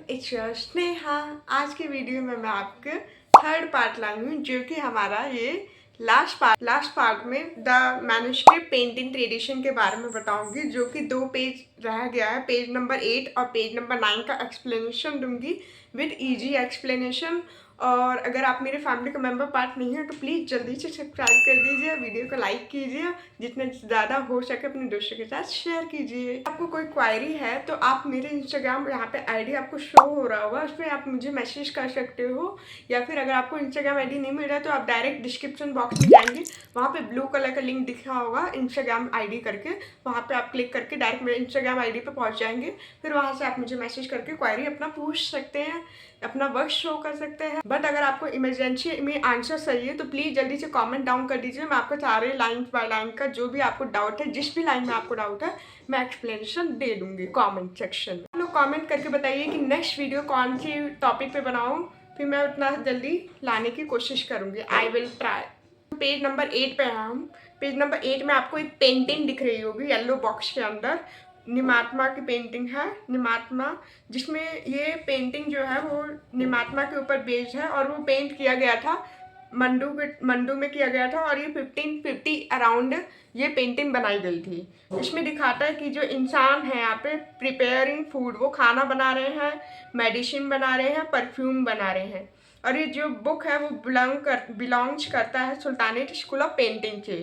It's your Sneha. आज की video में मैं आपके थर्ड पार्ट लाई हूँ, जो कि हमारा ये लास्ट पार्ट में द मैन्युस्क्रिप्ट पेंटिंग ट्रेडिशन के बारे में बताऊंगी, जो कि 2 पेज रह गया है। पेज नंबर 8 और पेज नंबर 9 का एक्सप्लेनेशन दूंगी विद इजी एक्सप्लेनेशन। और अगर आप मेरे फैमिली का मेंबर पार्ट नहीं है तो प्लीज़ जल्दी से सब्सक्राइब कर दीजिए, वीडियो को लाइक कीजिए, जितने ज़्यादा हो सके अपने दोस्तों के साथ शेयर कीजिए। आपको कोई क्वायरी है तो आप मेरे इंस्टाग्राम यहाँ पे आईडी आपको शो हो रहा होगा, उस पर आप मुझे मैसेज कर सकते हो। या फिर अगर आपको इंस्टाग्राम आईडी नहीं मिल रहा है तो आप डायरेक्ट डिस्क्रिप्शन बॉक्स में जाएंगे, वहाँ पे ब्लू कलर का लिंक दिखा होगा इंस्टाग्राम आईडी करके, वहाँ पे आप क्लिक करके डायरेक्ट मेरे इंस्टाग्राम आईडी पे पहुँच जाएंगे। फिर वहाँ से आप मुझे मैसेज करके क्वायरी अपना पूछ सकते हैं, अपना वर्क शो कर सकते हैं। बट अगर आपको इमरजेंसी में आंसर चाहिए तो प्लीज़ जल्दी से कमेंट डाउन कर दीजिए। मैं आपको सारे लाइन बाय लाइन का जो भी आपको डाउट है, जिस भी लाइन में आपको डाउट है, मैं एक्सप्लेनेशन दे दूंगी कमेंट सेक्शन में। आप लोग कमेंट करके बताइए कि नेक्स्ट वीडियो कौन सी टॉपिक पे बनाऊँ, फिर मैं उतना जल्दी लाने की कोशिश करूँगी। I will try. Page number 8 पे हैं हम। पेज नंबर 8 में आपको एक पेंटिंग दिख रही होगी येलो बॉक्स के अंदर। निमात्मा की पेंटिंग है, निमात्मा, जिसमें ये पेंटिंग जो है वो निमात्मा के ऊपर बेस्ड है और वो पेंट किया गया था मंडू में किया गया था। और ये 1550 अराउंड ये पेंटिंग बनाई गई थी। इसमें दिखाता है कि जो इंसान है यहाँ पे प्रिपेयरिंग फूड, वो खाना बना रहे हैं, मेडिसिन बना रहे हैं, परफ्यूम बना रहे हैं। और ये जो बुक है वो बिलोंग्स करता है सुल्तानेट स्कूल ऑफ पेंटिंग से।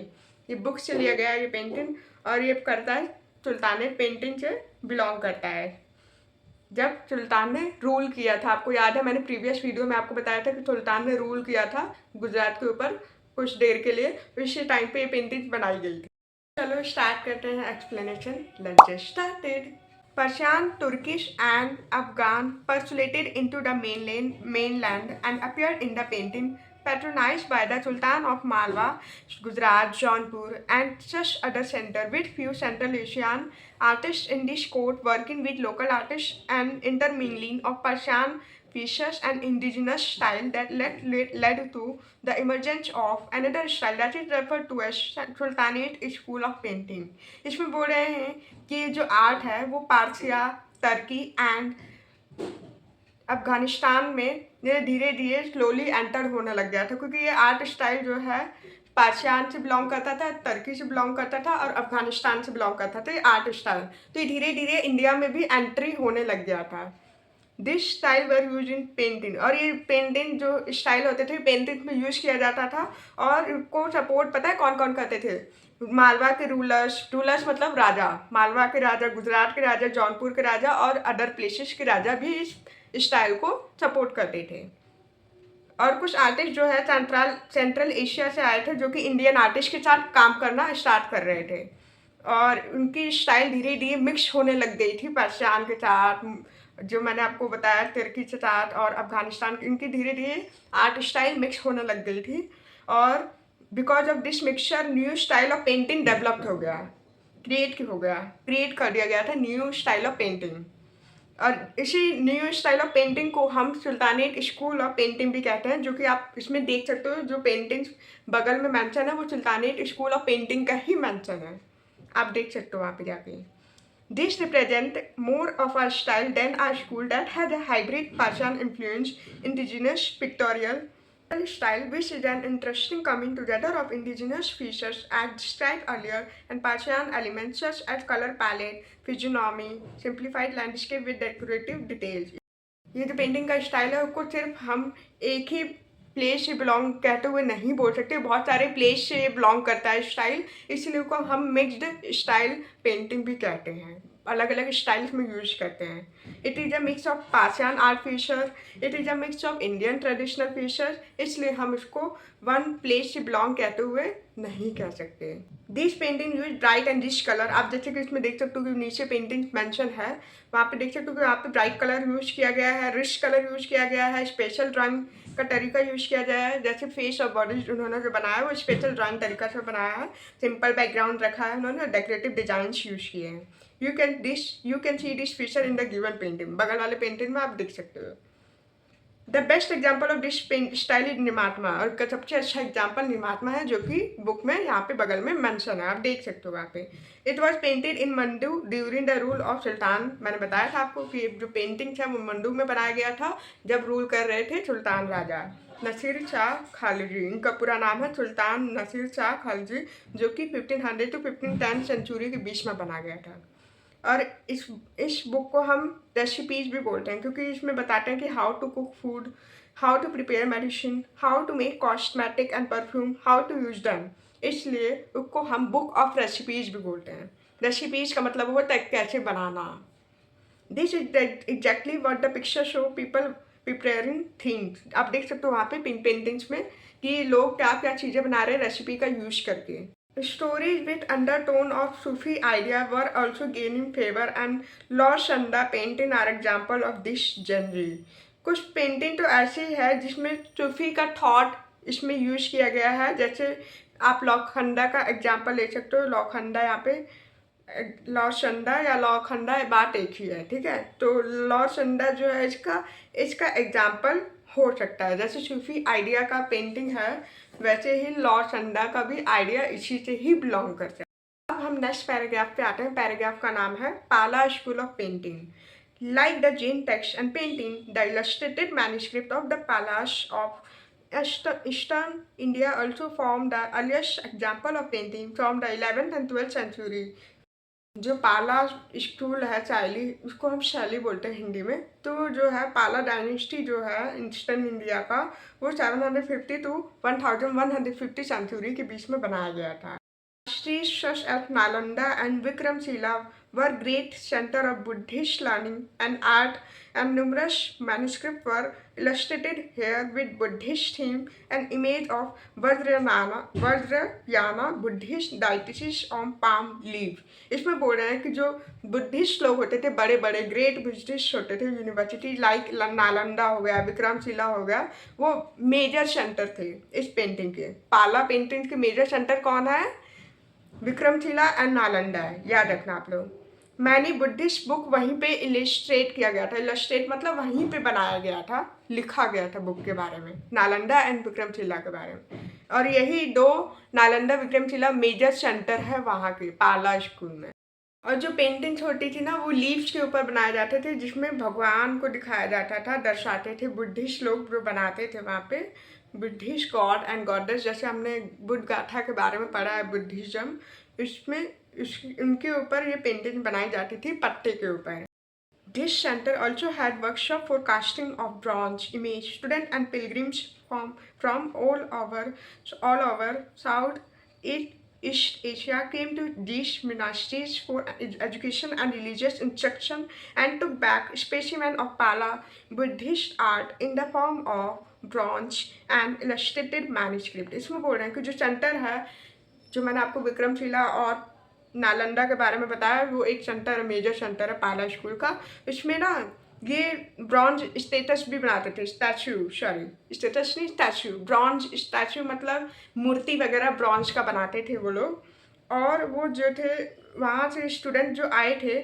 ये बुक से लिया गया है ये पेंटिंग, और ये करता है सुल्तानेट पेंटिंग से बिलोंग करता है। जब सुल्तान ने रूल किया था, आपको याद है मैंने प्रीवियस वीडियो में आपको बताया था कि सुल्तान ने रूल किया था गुजरात के ऊपर कुछ देर के लिए, तो इसी टाइम पे ये पेंटिंग बनाई गई थी। चलो स्टार्ट करते हैं explanation. Let's get started. Persian, Turkish and Afghan percolated into the mainland and appeared in the painting, patronized by the Sultan of Malwa, Gujarat, Jaunpur, and such other centers, with few Central Asian artists in this court working with local artists and intermingling of Persian features and indigenous style that led to the emergence of another style that is referred to as Sultanate School of Painting. इसमें बोल रहे हैं कि जो art है वो पारसिया, तुर्की and Afghanistan में धीरे धीरे स्लोली एंटर होने लग गया था, क्योंकि ये आर्ट स्टाइल जो है पारसियान से बिलोंग करता था, तुर्की से बिलोंग करता था और अफगानिस्तान से बिलोंग करता था ये आर्ट स्टाइल। तो ये धीरे धीरे इंडिया में भी एंट्री होने लग गया था। This style were use in painting, और ये पेंटिंग जो स्टाइल होते थे पेंटिंग में यूज किया जाता था। और इनको सपोर्ट पता है कौन कौन करते थे? मालवा के रूलर्स मतलब राजा, मालवा के राजा, गुजरात के राजा, जौनपुर के राजा और अदर प्लेसेस के राजा भी इस स्टाइल को सपोर्ट करते थे। और कुछ आर्टिस्ट जो है सेंट्रल एशिया से आए थे, जो कि इंडियन आर्टिस्ट के साथ काम करना स्टार्ट कर रहे थे, और उनकी स्टाइल धीरे धीरे मिक्स होने लग गई थी पर्शियन के साथ, जो मैंने आपको बताया तुर्की के साथ और अफगानिस्तान की। इनकी धीरे धीरे आर्ट स्टाइल मिक्स होने लग गई थी, और because of this mixture new style of painting develop हो गया, क्रिएट कर दिया गया था न्यू स्टाइल ऑफ पेंटिंग। और इसी न्यू स्टाइल ऑफ पेंटिंग को हम सुल्तानेट स्कूल ऑफ पेंटिंग भी कहते हैं, जो कि आप इसमें देख सकते हो जो पेंटिंग्स बगल में मेंशन है वो सुल्तानेट स्कूल ऑफ पेंटिंग का ही मेंशन है, आप देख सकते हो वहाँ पे जाके। This represent more of a style than a school that has a hybrid Persian influence, indigenous pictorial style, which is an interesting coming together of indigenous features as described earlier and Persian elements such as color palette, physiognomy, simplified landscape with decorative details. ये जो painting का style है उसको सिर्फ हम एक ही place से belong कहते हुए नहीं बोल सकते, बहुत सारे प्लेस से बिलोंग करता है स्टाइल, इसलिए उसको हम मिक्स्ड स्टाइल पेंटिंग भी कहते हैं, अलग अलग स्टाइल्स में यूज करते हैं। It is a mix of Persian art feature, it is a mix of Indian traditional feature, इसलिए हम इसको वन प्लेस से बिलोंग कहते हुए नहीं कह सकते। This painting use bright and rich colour, आप जैसे कि इसमें देख सकते हो कि नीचे पेंटिंग मेंशन है, वहाँ पे देख सकते हो कि वहाँ पे ब्राइट कलर यूज किया गया है, रिच कलर यूज किया गया है, स्पेशल ड्राइंग का तरीका यूज किया गया है, जैसे फेस और बॉडी उन्होंने जो बनाया है वो स्पेशल ड्राइंग तरीका से बनाया है, सिंपल बैकग्राउंड रखा है उन्होंने, डेकोरेटिव डिजाइंस यूज किए हैं। You can see this feature in the given painting, बगल वाले पेंटिंग में आप देख सकते हो। The best example of this style is निमात्मा, और सबसे अच्छा एग्जाम्पल निमात्मा है जो कि बुक में यहाँ पे बगल में मेंशन है, आप देख सकते हो वहाँ पे। It was painted in Mandu during the rule of sultan. मैंने बताया था आपको कि जो पेंटिंग था वो मंडू में बनाया गया था जब रूल कर रहे थे सुल्तान राजा नसीर शाह खालजी। इनका पूरा नाम है सुल्तान नसीर शाह खालजी, जो कि 1500 to 1510 सेंचुरी के बीच में बना गया था। और इस बुक को हम रेसिपीज भी बोलते हैं, क्योंकि इसमें बताते हैं कि how to cook food, how to prepare medicine, how to make cosmetic and perfume, how to use them. इसलिए उसको हम बुक ऑफ रेसिपीज भी बोलते हैं। रेसिपीज का मतलब होता है कैसे बनाना। This is exactly what the picture show people preparing things. आप देख सकते हो वहाँ पे पेंटिंग्स में कि लोग क्या क्या चीज़ें बना रहे हैं रेसिपी का यूज करके। Stories with undertone of Sufi idea were also gaining favor, and Lord Chanda painting are example of this genre. कुछ पेंटिंग तो ऐसी है जिसमें सूफी का थॉट इसमें यूज किया गया है, जैसे आप लौखंडा का एग्जाम्पल ले सकते हो। लौखंडा यहाँ पे लौशंडा या लौखंडा बात एक ही है, ठीक है। तो लौशंडा जो है इसका एग्जाम्पल हो सकता है। जैसे सूफी आइडिया का पेंटिंग है, वैसे ही लौशंडा का भी आइडिया इसी से ही बिलोंग करता है। अब हम नेक्स्ट पैराग्राफ पे आते हैं। पैराग्राफ का नाम है पाला school of painting. Like the Jain text and painting, the illustrated manuscript of the Palas of Eastern India also form the earliest example of painting from the 11th and 12th century. जो पाला school है शैली, उसको हम शैली बोलते हैं हिंदी में। तो जो है पाला डायनेस्टी जो है ईस्टर्न इंडिया का, वो 750 to 1150 सेंचुरी के बीच में बनाया गया था। Streets such as Nalanda and Vikramshila were great center of Buddhist learning and art, and numerous manuscripts were illustrated here with Buddhist theme and image of Vajrayana Buddhist deities on palm leaf। इसमें बोल रहे हैं कि जो Buddhist लोग होते थे, बड़े बड़े ग्रेट बुद्धिस्ट होते थे, यूनिवर्सिटी लाइक नालंदा हो गया, विक्रमशिला हो गया, वो मेजर सेंटर थे इस पेंटिंग के। पाला पेंटिंग के मेजर सेंटर कौन है? विक्रमशिला एंड नालंदा है, याद रखना आप लोग। मैनी बुद्धिस्ट बुक वहीं पे इलिस्ट्रेट किया गया था। इलिस्ट्रेट मतलब वहीं पे बनाया गया था, लिखा गया था बुक के बारे में, नालंदा एंड विक्रमशिला के बारे में। और यही दो नालंदा विक्रमशिला मेजर सेंटर है वहाँ के पाला स्कूल में। और जो पेंटिंग्स होती थी ना, वो लीव्स के ऊपर बनाए जाते थे, जिसमें भगवान को दिखाया जाता था, दर्शाते थे। बुद्धिस्ट लोग जो बनाते थे वहाँ पे, बुद्धिस्ट गॉड एंड गॉडेस, जैसे हमने बुद्ध गाथा के बारे में पढ़ा है बुद्धिज्म, इसमें उनके ऊपर ये पेंटिंग बनाई जाती थी पत्ते के ऊपर। This center also had workshop for casting of bronze image. Students and pilgrims from all over South East Asia came to these monasteries for education and religious instruction, and took back specimens of Pala Buddhist art in the form of bronze and illustrated manuscript। इसमें बोल रहे हैं कि जो centre है, जो मैंने आपको विक्रमशिला और नालंदा के बारे में बताया, वो एक सेंटर है, मेजर सेंटर है पाला स्कूल का। इसमें ना ये ब्रॉन्ज स्टेटस भी बनाते थे, स्टैचू, सॉरी स्टेटस नहीं, स्टैचू। ब्रॉन्ज स्टैचू मतलब मूर्ति वगैरह ब्रॉन्ज का बनाते थे वो लोग। और वो जो थे वहाँ से स्टूडेंट जो आए थे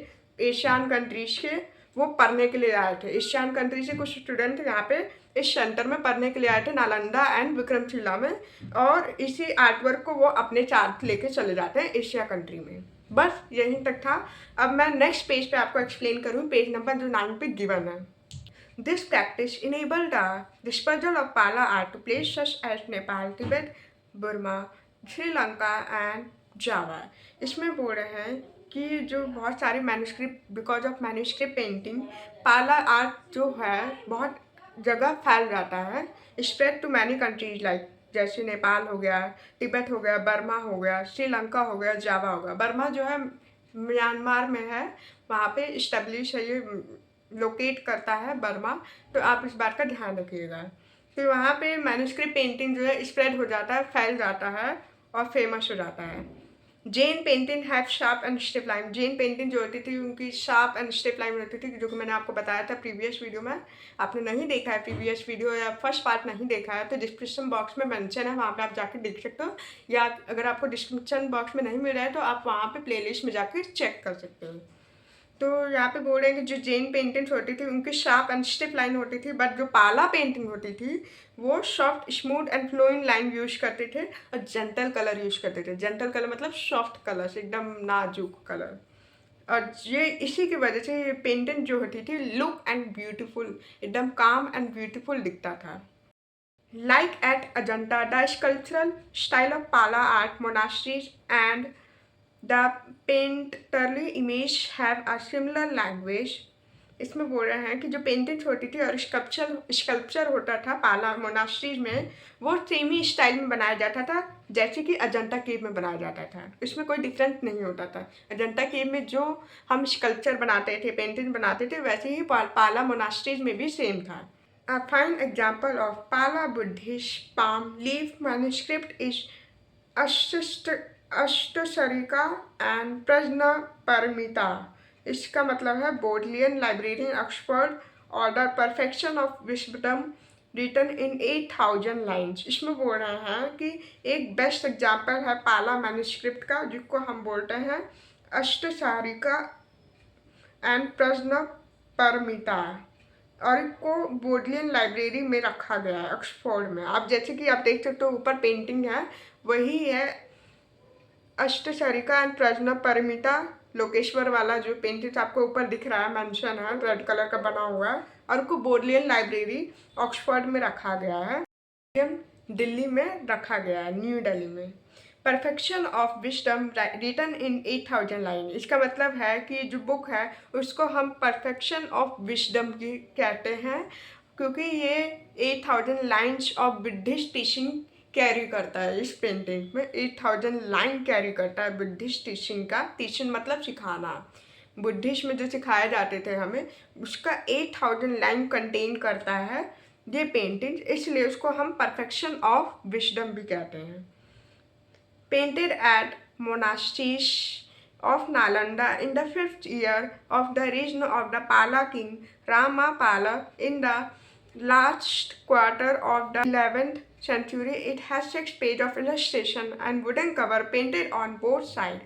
एशियन कंट्रीज के, वो पढ़ने के लिए आए थे। एशियन कंट्री से कुछ स्टूडेंट यहाँ पे इस सेंटर में पढ़ने के लिए आए थे, नालंदा एंड विक्रमशिला में। और इसी आर्टवर्क को वो अपने साथ लेके चले जाते हैं एशिया कंट्री में। बस यहीं तक था। अब मैं नेक्स्ट पेज पे आपको एक्सप्लेन करूँ, पेज नंबर जो 9 पे गिवन है। This practice enable the dispersal of Pala art to place such as Nepal, Tibet, Burma, Sri Lanka and Java. इसमें बोल रहे हैं कि जो बहुत सारे manuscript, because of manuscript painting, Pala art जो है बहुत जगह फैल जाता है, spread to many countries like जैसे नेपाल हो गया, तिब्बत हो गया, बर्मा हो गया, श्रीलंका हो गया, जावा हो गया। बर्मा जो है म्यांमार में है, वहाँ पे इस्टेब्लिश है, ये लोकेट करता है बर्मा। तो आप इस बात का ध्यान रखिएगा। तो वहाँ पे मैन्युस्क्रिप्ट पेंटिंग जो है स्प्रेड हो जाता है, फैल जाता है और फेमस हो जाता है। Jain painting have sharp and strip line. Jain painting जो होती थी उनकी शार्प एंड स्ट्रिप लाइन होती थी, जो कि मैंने आपको बताया था प्रीवियस वीडियो में। आपने नहीं देखा है प्रीवियस वीडियो या फर्स्ट पार्ट नहीं देखा है तो डिस्क्रिप्शन बॉक्स में मेंशन है, वहाँ पे आप जाकर देख सकते हो। या अगर आपको डिस्क्रिप्शन बॉक्स में नहीं मिल रहा है तो आप वहाँ पे प्लेलिस्ट में जाकर चेक कर सकते हो। तो यहाँ पे बोल रहे हैं कि जो जैन पेंटिंग्स होती थी उनकी शार्प एंड स्टिफ लाइन होती थी, बट जो पाला पेंटिंग होती थी वो soft smooth and flowing line use करते थे और जेंटल कलर यूज करते थे। जेंटल कलर मतलब सॉफ्ट कलर, एकदम नाजुक कलर। और ये इसी की वजह से ये पेंटिंग जो होती थी लुक एंड ब्यूटीफुल, एकदम काम एंड ब्यूटीफुल दिखता था। Like at Ajanta, the sculptural style of Pala art monasteries and the painterly image have a similar language। इसमें बोल रहे हैं कि जो पेंटिंग्स होती थी और स्कल्पचर होता था पाला मोनास्ट्रीज में, वो सेम ही स्टाइल में बनाया जाता था जैसे कि अजंता केव में बनाया जाता था। इसमें कोई डिफरेंस नहीं होता था। अजंता केव में जो हम स्कल्पचर बनाते थे, पेंटिंग बनाते थे, वैसे ही पाला मोनास्ट्रीज में भी सेम था। A fine example of Pala Buddhist palm leaf manuscript is Ashtasarika and Prajnaparamita। इसका मतलब है बोडलियन लाइब्रेरी ऑक्सफोर्ड और the perfection of wisdom written in 8000 lines. इसमें बोल रहे हैं कि एक बेस्ट एग्जाम्पल है पाला मैन्यूस्क्रिप्ट का, जिसको हम बोलते हैं अष्टसारिका एंड प्रश्नपरमिता, और इसको बोडलियन लाइब्रेरी में रखा गया है ऑक्सफोर्ड में। आप जैसे कि आप देख सकते हो ऊपर पेंटिंग है, वही है अष्टसारिका एंड प्रश्नपरमिता। लोकेश्वर वाला जो पेंटिंग आपको ऊपर दिख रहा है, मेंशन है, रेड कलर का बना हुआ है, और उसको बोडलियन लाइब्रेरी ऑक्सफोर्ड में रखा गया है, दिल्ली में रखा गया है, न्यू दिल्ली में। Perfection of wisdom written in 8000 line, इसका मतलब है कि जो बुक है उसको हम परफेक्शन ऑफ विजडम की कहते हैं, क्योंकि ये 8000 lines of Buddhist teaching carry करता है। इस पेंटिंग में 8000 लाइन कैरी करता है बुद्धिस्ट टीचिंग का। टीचिंग मतलब सिखाना, बुद्धिस्ट में जो सिखाए जाते थे हमें, उसका 8000 लाइन कंटेन करता है ये पेंटिंग, इसलिए उसको हम परफेक्शन ऑफ विजडम भी कहते हैं। Painted at monasteries of Nalanda in the 5th year of the reign of the Pala king Ramapala in the last quarter of the 11th century, it has 6 pages of illustration and wooden cover painted on both sides।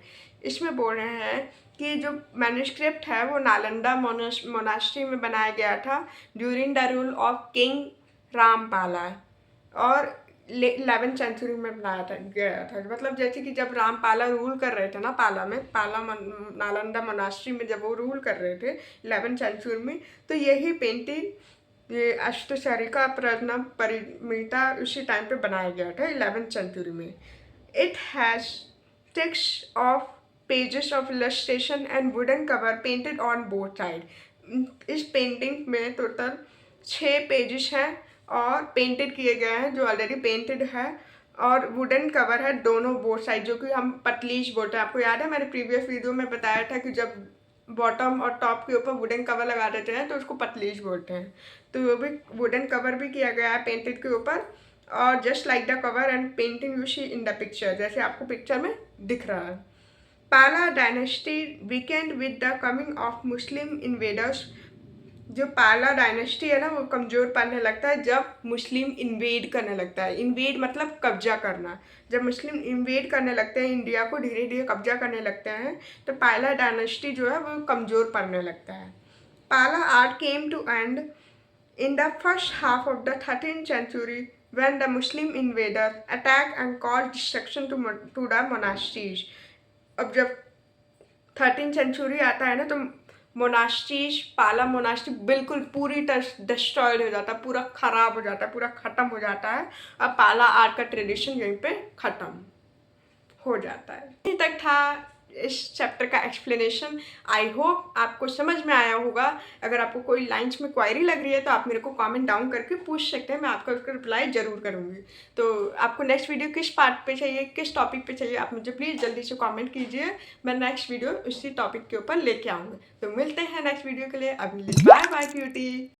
इसमें बोल रहे हैं कि जो manuscript है वो Nalanda monastery में बनाया गया था during the rule of king Rampala, और 11th सेंचुरी में बनाया गया था। मतलब जैसे कि जब रामपाला रूल कर रहे थे ना पाला में, नालंदा मोनास्ट्री में जब वो रूल कर रहे थे 11th सेंचुरी में, तो यही पेंटिंग ये अष्टसारिका प्रश्नपरमिता उसी टाइम पे बनाया गया था 11th सेंचुरी में। It has 6 of pages of illustration and wooden cover painted on both side. इस पेंटिंग में टोटल 6 पेजेस हैं और पेंटेड किए गए हैं, जो ऑलरेडी पेंटेड है, और वुडन कवर है दोनों बोथ साइड, जो कि हम पतलीश बोलते हैं। आपको याद है मैंने प्रीवियस वीडियो में बताया था कि जब बॉटम और टॉप के ऊपर वुडन कवर लगा देते हैं तो उसको पतलीश बोलते हैं। तो वो भी वुडन कवर भी किया गया है पेंटेड के ऊपर, और just like the cover and painting you see in the picture, जैसे आपको पिक्चर में दिख रहा है। Pala dynasty weakened with the coming of Muslim invaders. जो पाला डायनेस्टी है ना वो कमज़ोर पड़ने लगता है जब मुस्लिम इन्वेड करने लगता है। इन्वेड मतलब कब्जा करना। जब मुस्लिम इन्वेड करने लगते हैं इंडिया को, धीरे धीरे कब्जा करने लगते हैं, तो पाला डायनेस्टी जो है वो कमज़ोर पड़ने लगता है। Pala art came to end in the first half of the 13th century when the Muslim invader attacked and caused destruction to the monasteries। अब जब 13th सेंचुरी आता है ना तो मोनास्ट्रीज, पाला मोनास्ट्री बिल्कुल पूरी तरह डिस्ट्रॉयड हो जाता है, पूरा ख़राब हो जाता है, पूरा ख़त्म हो जाता है, और पाला आर्ट का ट्रेडिशन यहीं पे ख़त्म हो जाता है। यहीं तक था इस चैप्टर का एक्सप्लेनेशन। आई होप आपको समझ में आया होगा। अगर आपको कोई लाइन्स में क्वायरी लग रही है तो आप मेरे को कमेंट डाउन करके पूछ सकते हैं, मैं आपका उसका रिप्लाई ज़रूर करूँगी। तो आपको नेक्स्ट वीडियो किस पार्ट पे चाहिए, किस टॉपिक पे चाहिए, आप मुझे प्लीज़ जल्दी से कमेंट कीजिए। मैं नेक्स्ट वीडियो उसी टॉपिक के ऊपर लेके आऊँगी। तो मिलते हैं नेक्स्ट वीडियो के लिए। अभी बाय बाय क्यूटी।